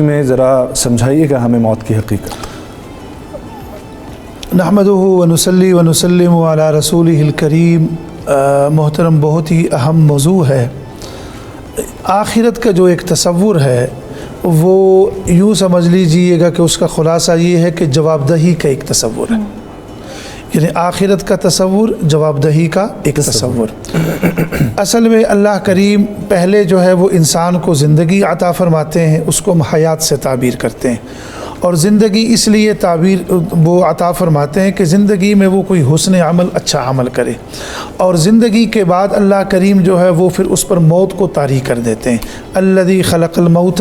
میں ذرا سمجھائیے گا ہمیں موت کی حقیقت۔ نحمدہ ونصلی ونسلم علی رسولہ الکریم۔ محترم، بہت ہی اہم موضوع ہے۔ آخرت کا جو ایک تصور ہے وہ یوں سمجھ لیجئے گا کہ اس کا خلاصہ یہ ہے کہ جواب دہی کا ایک تصور ہے، یعنی آخرت کا تصور، جواب دہی کا ایک تصور۔ اصل میں اللہ کریم پہلے جو ہے وہ انسان کو زندگی عطا فرماتے ہیں، اس کو ہم حیات سے تعبیر کرتے ہیں، اور زندگی اس لیے تعبیر وہ عطا فرماتے ہیں کہ زندگی میں وہ کوئی حسن عمل، اچھا عمل کرے، اور زندگی کے بعد اللہ کریم جو ہے وہ پھر اس پر موت کو طاری کر دیتے ہیں۔ الذی خلق الموت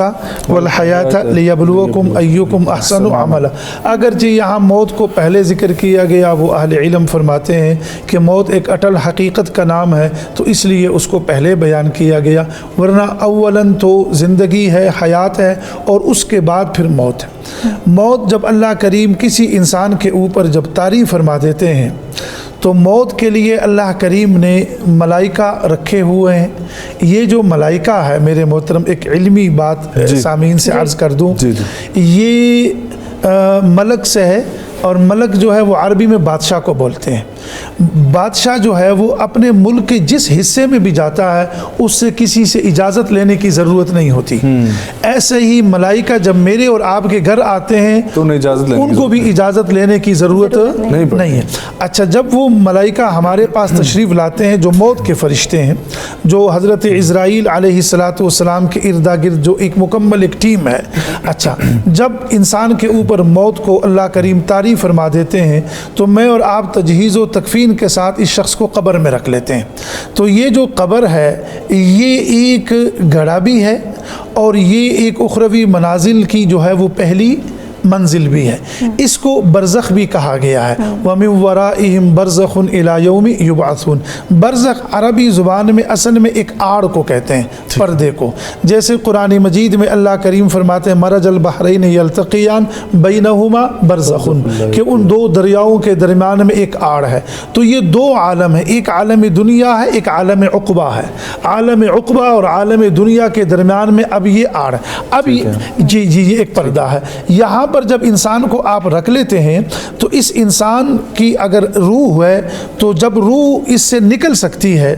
والحیات لیبلوکم ایکم احسن عملا۔ اگرچہ یہاں موت کو پہلے ذکر کیا گیا، وہ اہل علم فرماتے ہیں کہ موت ایک اٹل حقیقت کا نام ہے تو اس لیے اس کو پہلے بیان کیا گیا، ورنہ اولاً تو زندگی ہے، حیات ہے، اور اس کے بعد پھر موت ہے۔ موت جب اللہ کریم کسی انسان کے اوپر جب طاری فرما دیتے ہیں تو موت کے لیے اللہ کریم نے ملائکہ رکھے ہوئے ہیں۔ یہ جو ملائکہ ہے میرے محترم، ایک علمی بات سامعین سے عرض کر دوں، یہ ملک سے ہے، اور ملک جو ہے وہ عربی میں بادشاہ کو بولتے ہیں۔ بادشاہ جو ہے وہ اپنے ملک کے جس حصے میں بھی جاتا ہے اس سے کسی سے اجازت لینے کی ضرورت نہیں ہوتی۔ ایسے ہی ملائکہ جب میرے اور آپ کے گھر آتے ہیں تو ان کو بھی اجازت لینے کی ضرورت نہیں ہے۔ اچھا، جب وہ ملائکہ ہمارے پاس تشریف لاتے ہیں، جو موت کے فرشتے ہیں، جو حضرت عزرائیل علیہ السلام کے ارد گرد جو ایک مکمل ایک ٹیم ہے، اچھا جب انسان کے اوپر موت کو اللہ کریم طاری فرما دیتے ہیں تو میں اور آپ تجہیز و تکفین کے ساتھ اس شخص کو قبر میں رکھ لیتے ہیں۔ تو یہ جو قبر ہے یہ ایک گڑھا بھی ہے، اور یہ ایک اخروی منازل کی جو ہے وہ پہلی منزل بھی ہے۔ اس کو برزخ بھی کہا گیا ہے۔ وَمِن وَرَائِهِمْ بَرْزَخٌ إِلَى يَوْمِ يُبْعَثُونَ۔ برزخ عربی زبان میں اصل میں ایک آڑ کو کہتے ہیں، پردے کو، جیسے قرآن مجید میں اللہ کریم فرماتے ہیں مرج البحرین یلتقیان بینہما برزخ، کہ ان دو دریاؤں کے درمیان میں ایک آڑ ہے۔ تو یہ دو عالم ہے، ایک عالم دنیا ہے، ایک عالم عقبہ ہے۔ عالم عقبہ اور عالم دنیا کے درمیان میں اب یہ آڑ ہے، اب یہ ایک پردہ ہے۔ یہاں پر جب انسان کو آپ رکھ لیتے ہیں تو اس انسان کی اگر روح ہے تو جب روح اس سے نکل سکتی ہے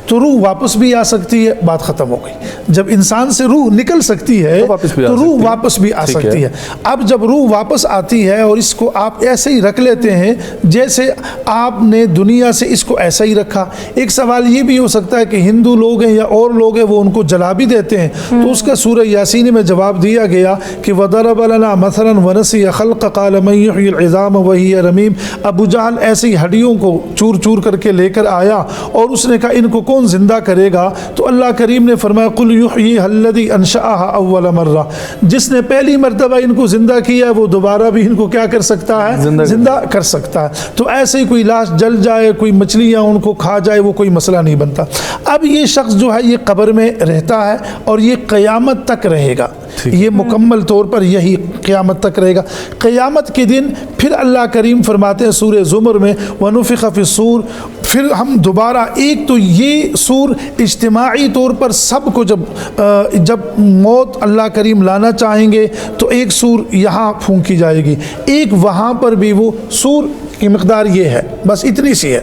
تو روح واپس بھی آ سکتی ہے، بات ختم ہو گئی۔ جب انسان سے روح نکل سکتی ہے تو روح واپس بھی آ سکتی ہے۔ اب جب روح واپس آتی ہے اور اس کو آپ ایسے ہی رکھ لیتے ہیں جیسے آپ نے دنیا سے اس کو ایسا ہی رکھا۔ ایک سوال یہ بھی ہو سکتا ہے کہ ہندو لوگ ہیں یا اور لوگ ہیں وہ ان کو جلا بھی دیتے ہیں، تو اس کا سورہ یاسین میں جواب دیا گیا کہ وَضَرَبَ لَنَا مَثَلًا وَنَسِيَ خَلْقَ قَالَ مَن يُحْيِي الْعِظَامَ وَهِيَ رَمِيمٌ۔ ابو جہل ایسی ہڈیوں کو چور چور کر کے لے کر آیا اور اس نے کہا ان کو کون زندہ کرے گا؟ تو اللہ کریم نے فرمایا قُلْ يُحْيِيهَا الَّذِي أَنشَأَهَا أَوَّلَ مَرَّةٍ، جس نے پہلی مرتبہ ان کو زندہ کیا ہے وہ دوبارہ بھی ان کو کیا کر سکتا ہے؟ زندہ کر سکتا ہے۔ تو ایسے ہی کوئی لاش جل جائے، کوئی مچھلیاں ان کو کھا جائے، وہ کوئی مسئلہ نہیں بنتا۔ اب یہ شخص جو ہے یہ قبر میں رہتا ہے اور یہ قیامت تک رہے گا، یہ مکمل طور پر یہی قیامت تک رہے گا۔ قیامت کے دن پھر اللہ کریم فرماتے ہیں سورہ زمر میں وَنُفِخَ فِي الصُّورِ، پھر ہم دوبارہ ایک تو یہ سور اجتماعی طور پر سب کو جب موت اللہ کریم لانا چاہیں گے تو ایک سور یہاں پھونکی جائے گی، ایک وہاں پر بھی، وہ سور کی مقدار یہ ہے، بس اتنی سی ہے،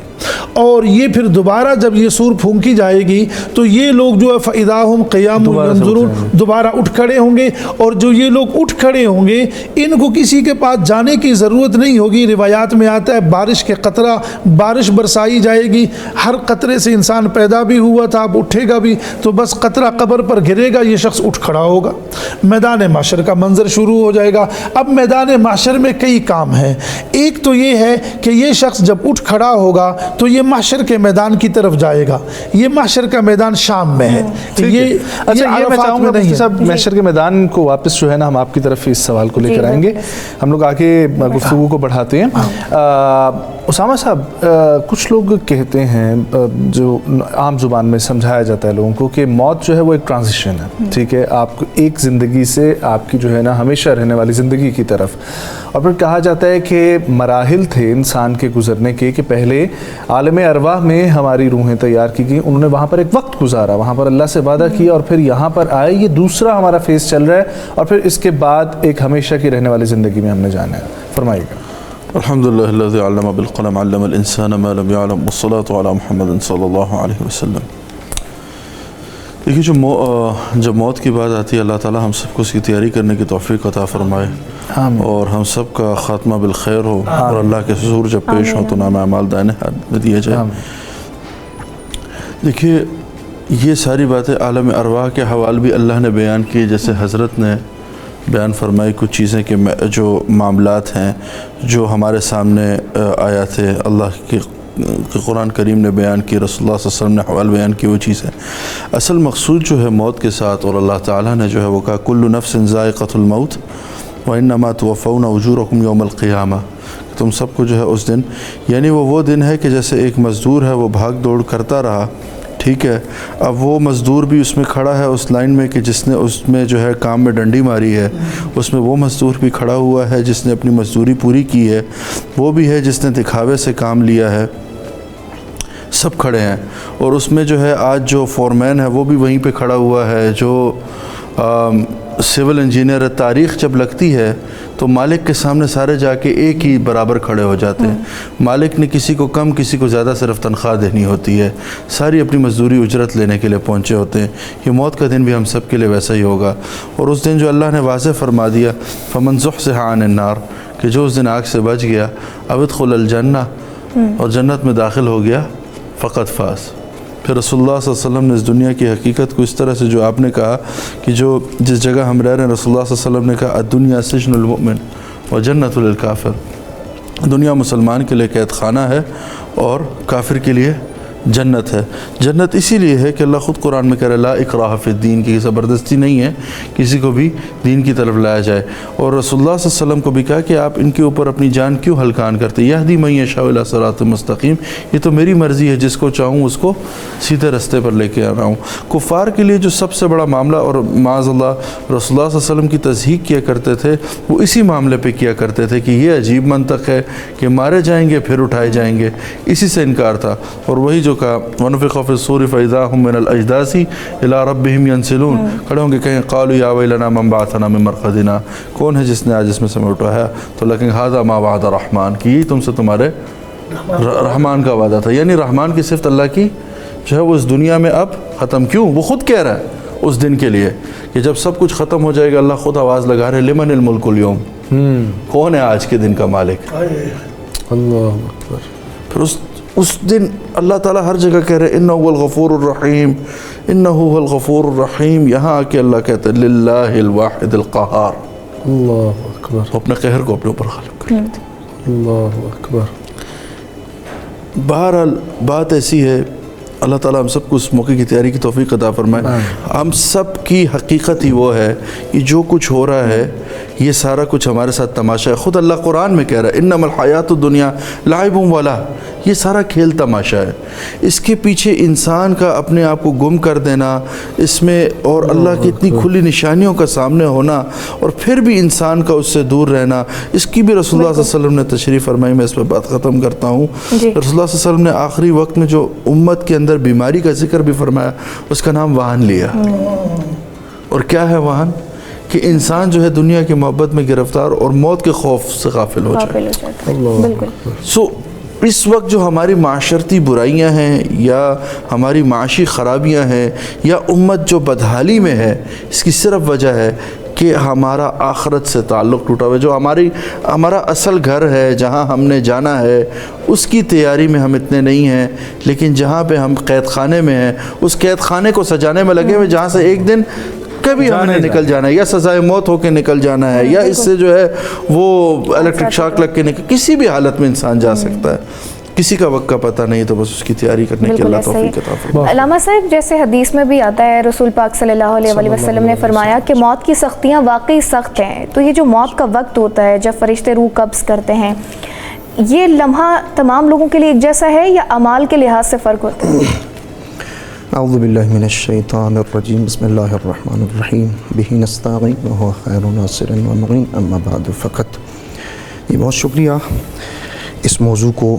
اور یہ پھر دوبارہ جب یہ سور پھونکی جائے گی تو یہ لوگ جو ہے فَإِذَا هُمْ قِيَامٌ يَنظُرُونَ، دوبارہ اٹھ کھڑے ہوں گے، اور جو یہ لوگ اٹھ کھڑے ہوں گے ان کو کسی کے پاس جانے کی ضرورت نہیں ہوگی۔ روایات میں آتا ہے بارش کے قطرہ، بارش برسائی جائے گی، ہر قطرے سے انسان پیدا بھی ہوا تھا، اب اٹھے گا بھی، تو بس قطرہ قبر پر گرے گا، یہ شخص اٹھ کھڑا ہوگا، میدان محشر کا منظر شروع ہو جائے گا۔ اب میدان محشر میں کئی کام ہیں، ایک تو یہ ہے کہ یہ شخص جب اٹھ کھڑا ہوگا تو یہ محشر کے میدان کی طرف جائے گا۔ یہ محشر کا میدان شام میں ہے۔ یہ میں چاہوں گا مفتی صاحب محشر کے میدان کو واپس جو ہے نا ہم آپ کی طرف اس سوال کو لے کر آئیں گے، ہم لوگ آگے گفتگو کو بڑھاتے ہیں۔ اسامہ صاحب کچھ لوگ کہتے ہیں جو عام زبان میں سمجھایا جاتا ہے لوگوں کو کہ موت جو ہے وہ ایک ٹرانزیشن ہے، ٹھیک ہے، آپ ایک زندگی سے آپ کی جو ہے نا ہمیشہ رہنے والی زندگی کی طرف، اور پھر کہا جاتا ہے کہ مراحل تھے انسان کے گزرنے کے کہ پہلے عالم ارواح میں ہماری روحیں تیار کی گئیں، انہوں نے وہاں پر ایک وقت گزارا، وہاں پر اللہ سے وعدہ کیا اور پھر یہاں پر آئے، یہ دوسرا ہمارا فیز چل رہا ہے اور پھر اس کے بعد ایک ہمیشہ کی رہنے والی زندگی میں ہم نے جانا ہے. فرمائیے گا. الحمدللہ الذی علم بالقلم علم الانسان ما لم يعلم والصلاة علی محمد صلی اللہ علیہ وسلم. دیکھیے جب موت کی بات آتی ہے، اللہ تعالی ہم سب کو اس کی تیاری کرنے کی توفیق عطا فرمائے اور ہم سب کا خاتمہ بالخیر ہو اور اللہ کے حضور جب پیش ہو تو نام اعمال دائیں ہاتھ میں دیا جائے. دیکھیے یہ ساری باتیں عالم ارواح کے حوالے بھی اللہ نے بیان کیے، جیسے حضرت نے بیان فرمائی کچھ چیزیں کہ جو معاملات ہیں جو ہمارے سامنے آیا تھے، اللہ کے قرآن کریم نے بیان کی، رسول اللہ صلی اللہ علیہ وسلم نے حوال بیان کی وہ چیزیں. اصل مقصود جو ہے موت کے ساتھ، اور اللہ تعالیٰ نے جو ہے وہ کہا کل نفس ذائقۃ الموت وانما توفون اجورکم یوم القیامہ، تم سب کو جو ہے اس دن، یعنی وہ دن ہے کہ جیسے ایک مزدور ہے وہ بھاگ دوڑ کرتا رہا، ٹھیک ہے، اب وہ مزدور بھی اس میں کھڑا ہے اس لائن میں کہ جس نے اس میں جو ہے کام میں ڈنڈی ماری ہے، اس میں وہ مزدور بھی کھڑا ہوا ہے جس نے اپنی مزدوری پوری کی ہے، وہ بھی ہے جس نے دکھاوے سے کام لیا ہے، سب کھڑے ہیں. اور اس میں جو ہے آج جو فورمین ہے وہ بھی وہیں پہ کھڑا ہوا ہے، جو سول انجینئر ہے. تاریخ جب لگتی ہے تو مالک کے سامنے سارے جا کے ایک ہی برابر کھڑے ہو جاتے ہیں. مالک نے کسی کو کم کسی کو زیادہ صرف تنخواہ دینی ہوتی ہے، ساری اپنی مزدوری اجرت لینے کے لیے پہنچے ہوتے ہیں. یہ موت کا دن بھی ہم سب کے لیے ویسا ہی ہوگا. اور اس دن جو اللہ نے واضح فرما دیا فمن زحزح عن النار، کہ جو اس دن آگ سے بچ گیا، اب ادخل الجنہ، اور جنت میں داخل ہو گیا، فقط فاز. پھر رسول اللہ صلی اللہ علیہ وسلم نے اس دنیا کی حقیقت کو اس طرح سے، جو آپ نے کہا کہ جس جگہ ہم رہ رہے ہیں، رسول اللہ صلی اللہ علیہ وسلم نے کہا الدنیا سجن المؤمن و جنت للکافر، دنیا مسلمان کے لیے قید خانہ ہے اور کافر کے لیے جنت ہے. جنت اسی لیے ہے کہ اللہ خود قرآن میں کہہ رہا لا اکراہ فی الدین، کی زبردستی نہیں ہے کسی کو بھی دین کی طرف لایا جائے. اور رسول اللہ صلی اللہ علیہ وسلم کو بھی کہا کہ آپ ان کے اوپر اپنی جان کیوں ہلکان کرتے، یہدی من یشاء الی صراط مستقیم، یہ تو میری مرضی ہے، جس کو چاہوں اس کو سیدھے رستے پر لے کے آ رہا ہوں. کفار کے لیے جو سب سے بڑا معاملہ، اور معاذ اللہ رسول اللہ صلی اللہ علیہ وسلم کی تصدیق کیا کرتے تھے، وہ اسی معاملے پہ کیا کرتے تھے کہ یہ عجیب منطق ہے کہ مارے جائیں گے پھر اٹھائے جائیں گے، اسی سے انکار تھا. اور وہی جو کہا وَنُفِخَ فِي الصُّورِ فَإِذَا هُم مِّنَ الْأَجْدَاثِ إِلَىٰ رَبِّهِمْ يَنْسِلُونَ، کھڑے ہوں گے کہیں قَالُوا يَا وَيْلَنَا مَنْ بَعَثَنَا مِن مَرْقَدِنَا، کون ہے جس نے آج اس میں سے ہمیں اٹھایا، تو لیکن هَذَا مَا وَعَدَ الرَّحْمَٰنُ، کہ یہی تم سے تمہارے رحمان کا وعدہ تھا. یعنی رحمان کی صفت اللہ کی جو ہے وہ اس دنیا میں اب ختم. کیوں؟ وہ خود کہہ رہا ہے اس دن کے لیے کہ جب سب کچھ ختم ہو جائے گا، اللہ خود آواز لگا رہے لمن الملک اليوم، کون ہے آج کے دن کا مالک. اللہ اکبر. پھر اس دن اللہ تعالیٰ ہر جگہ کہہ رہے انہ هو الغفور الرحیم، انہ هو الغفور الرحیم. یہاں آ کے اللہ کہتے ہیں للہ الواحد القہار، اللہ اکبر. وہ اپنے قہر کو اپنے اوپر غالب کر لیتے. اللہ اکبر. بہرحال بات ایسی ہے، اللہ تعالیٰ ہم سب کو اس موقع کی تیاری کی توفیق عطا فرمائے. ہم سب کی حقیقت ہی وہ ہے کہ جو کچھ ہو رہا ہے یہ سارا کچھ ہمارے ساتھ تماشا ہے. خود اللہ قرآن میں کہہ رہا ہے انما الحیات الدنیا لعب ولا، یہ سارا کھیل تماشا ہے. اس کے پیچھے انسان کا اپنے آپ کو گم کر دینا، اس میں اور اللہ کی اتنی کھلی نشانیوں کا سامنے ہونا اور پھر بھی انسان کا اس سے دور رہنا، اس کی بھی رسول اللہ صلی اللہ علیہ وسلم نے تشریح فرمائی. میں اس پہ بات ختم کرتا ہوں. رسول اللہ صلی اللہ علیہ وسلم نے آخری وقت میں جو امت کے اندر بیماری کا ذکر بھی فرمایا، اس کا نام وہن لیا. اور کیا ہے وہن؟ کہ انسان جو ہے دنیا کی محبت میں گرفتار اور موت کے خوف سے غافل ہو جائے. بالکل. اس وقت جو ہماری معاشرتی برائیاں ہیں یا ہماری معاشی خرابیاں ہیں یا امت جو بدحالی میں ہے، اس کی صرف وجہ ہے کہ ہمارا آخرت سے تعلق ٹوٹا ہوا ہے. جو ہمارا اصل گھر ہے، جہاں ہم نے جانا ہے، اس کی تیاری میں ہم اتنے نہیں ہیں. لیکن جہاں پہ ہم قید خانے میں ہیں، اس قید خانے کو سجانے میں لگے ہوئے، جہاں سے ایک دن کبھی ہم نے نکل جانا ہے، یا سزائے موت ہو کے نکل جانا ہے، یا اس سے جو ہے وہ الیکٹرک شاک لگ کے کسی بھی حالت میں انسان جا سکتا ہے. کسی کا وقت کا پتہ نہیں، تو بس اس کی تیاری کرنے کی اللہ توفیق عطا فرمائے. علامہ صاحب، جیسے حدیث میں بھی آتا ہے، رسول پاک صلی اللہ علیہ وسلم نے فرمایا کہ موت کی سختیاں واقعی سخت ہیں. تو یہ جو موت کا وقت ہوتا ہے جب فرشتے روح قبض کرتے ہیں، یہ لمحہ تمام لوگوں کے لیے ایک جیسا ہے یا اعمال کے لحاظ سے فرق ہوتا ہے؟ اعوذ باللہ من الشیطان الرجیم بسم اللہ الرحمن الرحیم بہ نستعین وہو خیر ناصر و معین اما بعد فقط. یہ بہت شکریہ اس موضوع کو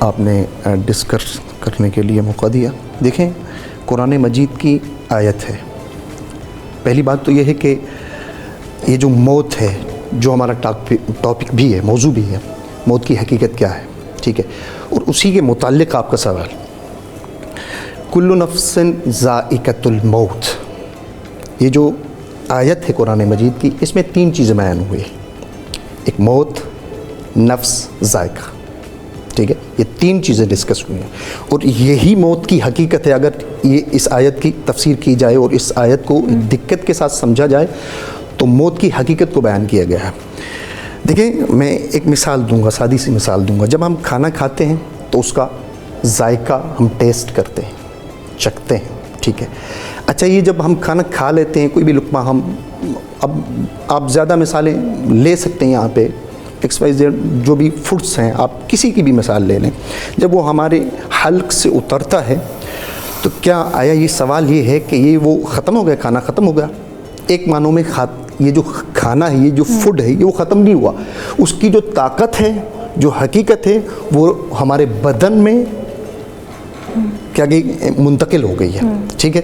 آپ نے ڈسکس کرنے کے لیے موقع دیا. دیکھیں قرآن مجید کی آیت ہے. پہلی بات تو یہ ہے کہ یہ جو موت ہے جو ہمارا ٹاپک بھی ہے موضوع بھی ہے موت کی حقیقت کیا ہے ٹھیک ہے اور اسی کے متعلق آپ کا سوال کل نفس ذائقۃ الموت. یہ جو آیت ہے قرآن مجید کی اس میں 3 چیزیں بیان ہوئی ہیں. ایک موت نفس ذائقہ ٹھیک ہے یہ 3 چیزیں ڈسکس ہوئی ہیں اور یہی موت کی حقیقت ہے. اگر یہ اس آیت کی تفسیر کی جائے اور اس آیت کو دقت کے ساتھ سمجھا جائے تو موت کی حقیقت کو بیان کیا گیا ہے. دیکھیں میں ایک مثال دوں گا سادی سی مثال دوں گا. جب ہم کھانا کھاتے ہیں تو اس کا ذائقہ ہم ٹیسٹ کرتے ہیں چکھتے ہیں ٹھیک ہے. اچھا یہ جب ہم کھانا کھا لیتے ہیں کوئی بھی لقمہ ہم اب آپ زیادہ مثالیں لے سکتے ہیں یہاں پہ ایکس وائی زیڈ جو بھی فوڈس ہیں آپ کسی کی بھی مثال لے لیں. جب وہ ہمارے حلق سے اترتا ہے تو کیا آیا یہ سوال یہ ہے کہ یہ وہ ختم ہو گیا کھانا ختم ہو گیا؟ ایک معنوں میں یہ جو کھانا ہے یہ جو فوڈ ہے یہ وہ ختم نہیں ہوا. اس کی جو طاقت ہے جو حقیقت ہے وہ ہمارے بدن میں کیا گئی منتقل ہو گئی ہے ٹھیک ہے.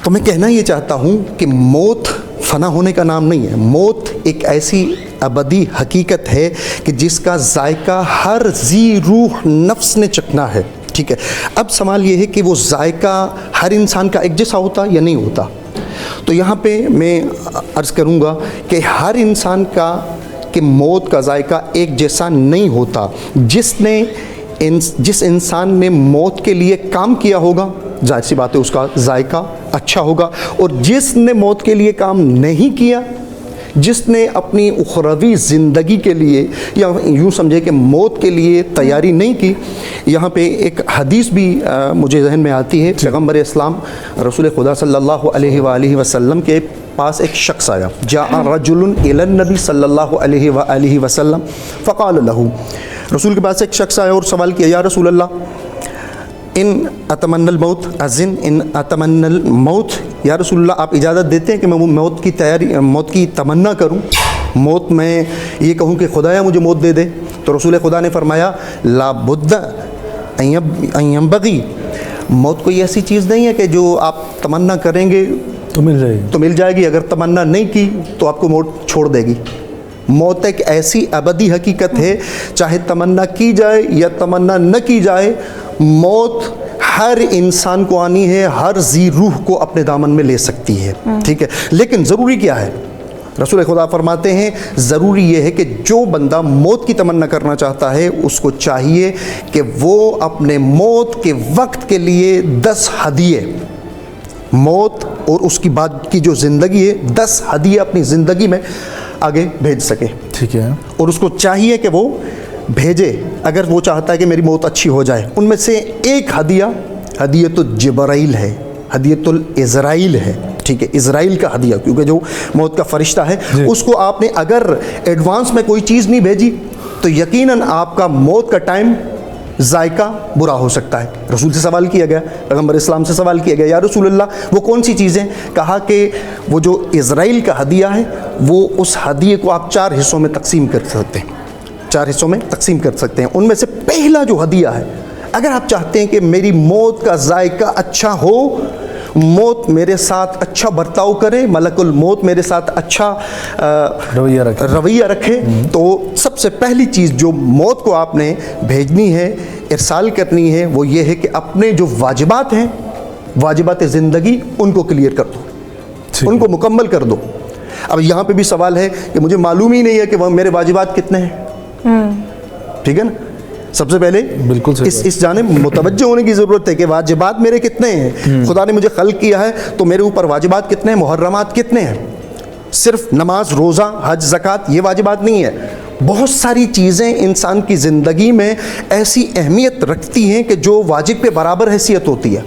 تو میں کہنا یہ چاہتا ہوں کہ موت فنا ہونے کا نام نہیں ہے. موت ایک ایسی ابدی حقیقت ہے کہ جس کا ذائقہ ہر ذی روح نفس نے چکھنا ہے ٹھیک ہے. اب سوال یہ ہے کہ وہ ذائقہ ہر انسان کا ایک جیسا ہوتا یا نہیں ہوتا. تو یہاں پہ میں عرض کروں گا کہ ہر انسان کا کہ موت کا ذائقہ ایک جیسا نہیں ہوتا. جس انسان نے موت کے لیے کام کیا ہوگا ظاہر سی بات ہے اس کا ذائقہ اچھا ہوگا اور جس نے موت کے لیے کام نہیں کیا جس نے اپنی اخروی زندگی کے لیے یا یوں سمجھے کہ موت کے لیے تیاری نہیں کی. یہاں پہ ایک حدیث بھی مجھے ذہن میں آتی ہے. پیغمبر اسلام رسول خدا صلی اللہ علیہ وآلہ وسلم کے پاس ایک شخص آیا. جاء رجل الی النبی صلی اللہ علیہ وآلہ وسلم فقال له. رسول کے پاس ایک شخص آیا اور سوال کیا یا رسول اللہ ان اتمنى الموت ازن ان اتمنى الموت یا رسول اللہ آپ اجازت دیتے ہیں کہ میں موت کی تمنا کروں موت میں یہ کہوں کہ خدایا مجھے موت دے دے. تو رسول خدا نے فرمایا لا بد ان ينبغي. موت کوئی ایسی چیز نہیں ہے کہ جو آپ تمنا کریں گے تو مل جائے گی. اگر تمنا نہیں کی تو آپ کو موت چھوڑ دے گی. موت ایک ایسی ابدی حقیقت ہے چاہے تمنا کی جائے یا تمنا نہ کی جائے موت ہر انسان کو آنی ہے. ہر ذی روح کو اپنے دامن میں لے سکتی ہے ٹھیک ہے. لیکن ضروری کیا ہے؟ رسول خدا فرماتے ہیں ضروری یہ ہے کہ جو بندہ موت کی تمنا کرنا چاہتا ہے اس کو چاہیے کہ وہ اپنے موت کے وقت کے لیے 10 ہدیے موت اور اس کی بعد کی جو زندگی ہے 10 ہدیے اپنی زندگی میں آگے بھیج سکے ٹھیک ہے. اور اس کو چاہیے کہ وہ بھیجے اگر وہ چاہتا ہے کہ میری موت اچھی ہو جائے. ان میں سے ایک ہدیت جبرائیل ہے ہدیت الازرائیل ہے ٹھیک ہے. اسرائیل کا ہدیہ کیونکہ جو موت کا فرشتہ ہے اس کو آپ نے اگر ایڈوانس میں کوئی چیز نہیں بھیجی تو یقیناً آپ کا موت کا ٹائم ذائقہ برا ہو سکتا ہے. رسول سے سوال کیا گیا پیغمبر اسلام سے سوال کیا گیا یا رسول اللہ وہ کون سی چیزیں؟ کہا کہ وہ جو اسرائیل کا ہدیہ ہے وہ اس ہدیے کو آپ 4 حصوں میں تقسیم کر سکتے ہیں 4 حصوں میں تقسیم کر سکتے ہیں. ان میں سے پہلا جو ہدیہ ہے اگر آپ چاہتے ہیں کہ میری موت کا ذائقہ اچھا ہو موت میرے ساتھ اچھا برتاؤ کرے ملک الموت میرے ساتھ اچھا رویہ رکھے تو سب سے پہلی چیز جو موت کو آپ نے بھیجنی ہے ارسال کرنی ہے وہ یہ ہے کہ اپنے جو واجبات ہیں واجبات زندگی ان کو کلیئر کر دو ان کو مکمل کر دو. اب یہاں پہ بھی سوال ہے کہ مجھے معلوم ہی نہیں ہے کہ میرے واجبات کتنے ہیں ٹھیک ہے نا. سب سے پہلے بالکل اس جانب متوجہ ہونے کی ضرورت ہے کہ واجبات میرے کتنے ہیں. خدا نے مجھے خلق کیا ہے تو میرے اوپر واجبات کتنے ہیں محرمات کتنے ہیں. صرف نماز روزہ حج زکوٰۃ یہ واجبات نہیں ہے بہت ساری چیزیں انسان کی زندگی میں ایسی اہمیت رکھتی ہیں کہ جو واجب کے برابر حیثیت ہوتی ہے.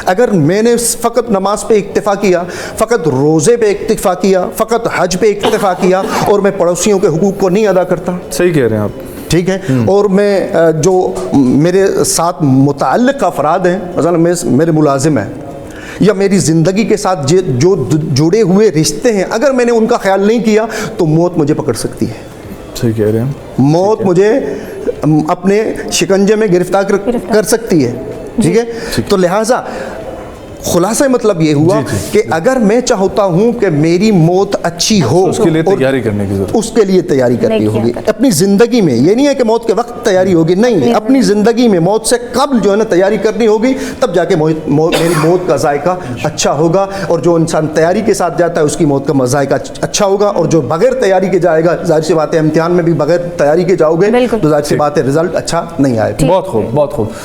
اگر میں نے فقط نماز پہ اکتفا کیا، فقط روزے پہ اکتفا کیا، فقط حج پہ اکتفا کیا اور میں پڑوسیوں کے حقوق کو نہیں ادا کرتا، صحیح کہہ رہے ہیں آپ. ٹھیک ہے، اور میں جو میرے ساتھ متعلق افراد ہیں، مثلا میرے ملازم ہیں یا میری زندگی کے ساتھ جو جڑے ہوئے رشتے ہیں، اگر میں نے ان کا خیال نہیں کیا تو موت مجھے پکڑ سکتی ہے. صحیح کہہ رہے ہیں. موت مجھے اپنے شکنجے میں گرفتار کر سکتی ہے. ٹھیک ہے، تو لہٰذا خلاصہ مطلب یہ ہوا کہ اگر میں چاہتا ہوں کہ میری موت اچھی ہو، اس کے لیے تیاری کرنے کی ضرورت، اس کے لیے تیاری کرنی ہوگی اپنی زندگی میں. یہ نہیں ہے کہ موت کے وقت تیاری ہوگی، نہیں، اپنی زندگی میں موت سے قبل جو ہے نا تیاری کرنی ہوگی، تب جا کے میری موت کا ذائقہ اچھا ہوگا. اور جو انسان تیاری کے ساتھ جاتا ہے اس کی موت کا ذائقہ اچھا ہوگا، اور جو بغیر تیاری کے جائے گا، ظاہر سی بات ہے امتحان میں بھی بغیر تیاری کے جاؤ گے تو ظاہر سی بات ہے رزلٹ اچھا نہیں آئے. بہت خوب، بہت خوب.